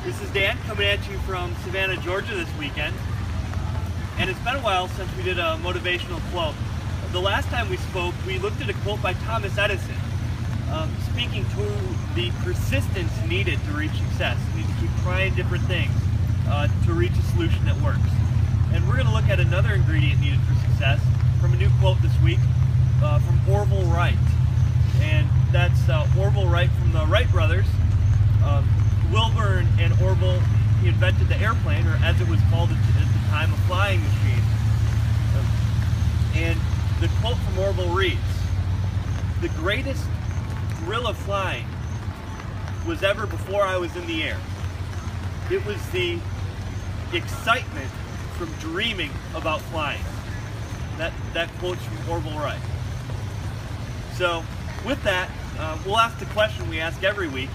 This is Dan coming at you from Savannah, Georgia this weekend. And it's been a while since we did a motivational quote. The last time we spoke, we looked at a quote by Thomas Edison, speaking to the persistence needed to reach success. You need to keep trying different things to reach a solution that works. And we're going to look at another ingredient needed for success from a new quote this week from Orville Wright. And that's Orville Wright from the Wright brothers. Wilbur and Orville invented the airplane, or as it was called at the time, a flying machine. And the quote from Orville reads, "The greatest thrill of flying was ever before I was in the air. It was the excitement from dreaming about flying." That quote's from Orville Wright. So with that, we'll ask the question we ask every week,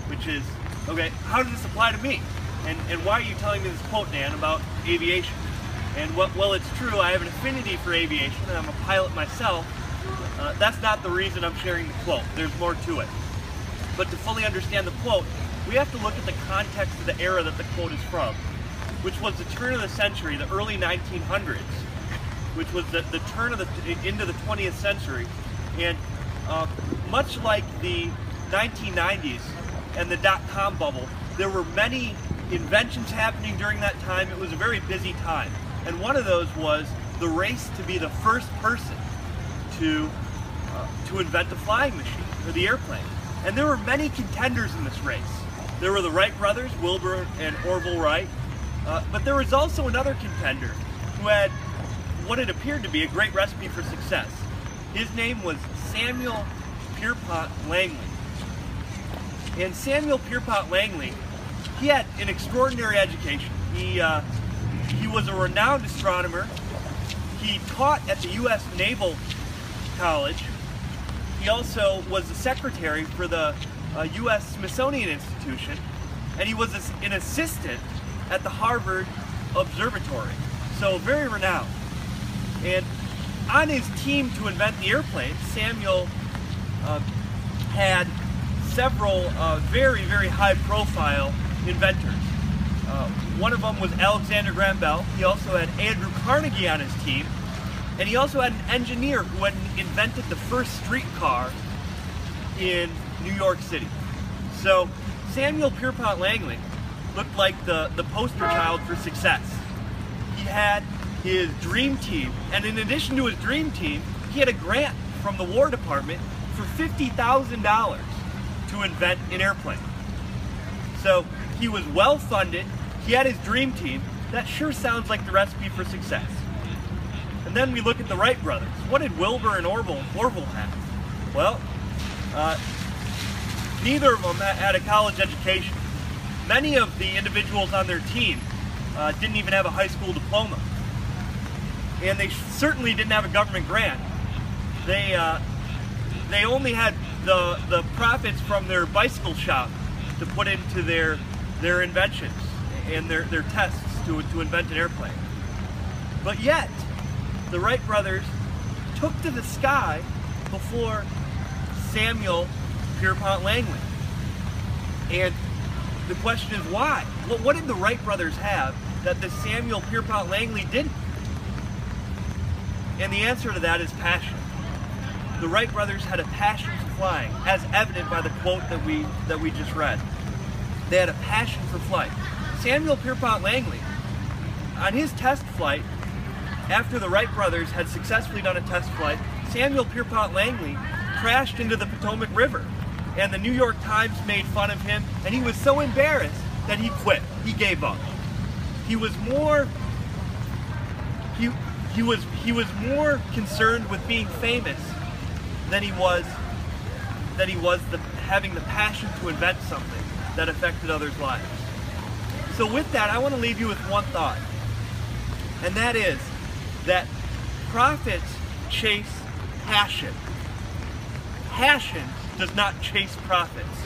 which is, okay, how does this apply to me? And why are you telling me this quote, Dan, about aviation? And well, it's true, I have an affinity for aviation, and I'm a pilot myself. That's not the reason I'm sharing the quote. There's more to it. But to fully understand the quote, we have to look at the context of the era that the quote is from, which was the turn of the century, the early 1900s, which was the turn of into the 20th century. And much like the 1990s and the dot-com bubble, there were many inventions happening during that time. It was a very busy time. And one of those was the race to be the first person to invent the flying machine, or the airplane. And there were many contenders in this race. There were the Wright brothers, Wilbur and Orville Wright, but there was also another contender who had what it appeared to be a great recipe for success. His name was Samuel Pierpont Langley. And Samuel Pierpont Langley, he had an extraordinary education. He was a renowned astronomer. He taught at the U.S. Naval College. He also was the secretary for the U.S. Smithsonian Institution, and he was an assistant at the Harvard Observatory. So very renowned. And on his team to invent the airplane, Samuel had several very, very high-profile inventors. One of them was Alexander Graham Bell. He also had Andrew Carnegie on his team, and he also had an engineer who had invented the first streetcar in New York City. So Samuel Pierpont Langley looked like the poster child for success. He had his dream team, and in addition to his dream team, he had a grant from the War Department for $50,000 to invent an airplane. So he was well funded, he had his dream team. That sure sounds like the recipe for success. And then we look at the Wright brothers. What did Wilbur and Orville have? Well, neither of them had a college education. Many of the individuals on their team didn't even have a high school diploma. And they certainly didn't have a government grant. They only had the profits from their bicycle shop to put into their inventions and their tests to invent an airplane. But yet, the Wright brothers took to the sky before Samuel Pierpont Langley. And the question is why? What did the Wright brothers have that the Samuel Pierpont Langley didn't? And the answer to that is passion. The Wright brothers had a passion for flying, as evident by the quote that we just read. They had a passion for flight. Samuel Pierpont Langley, on his test flight, after the Wright brothers had successfully done a test flight, Samuel Pierpont Langley crashed into the Potomac River. And the New York Times made fun of him, and he was so embarrassed that he quit. He gave up. He was more concerned with being famous than he was having the passion to invent something that affected others' lives. So with that, I want to leave you with one thought, and that is that profits chase passion. Passion does not chase profits.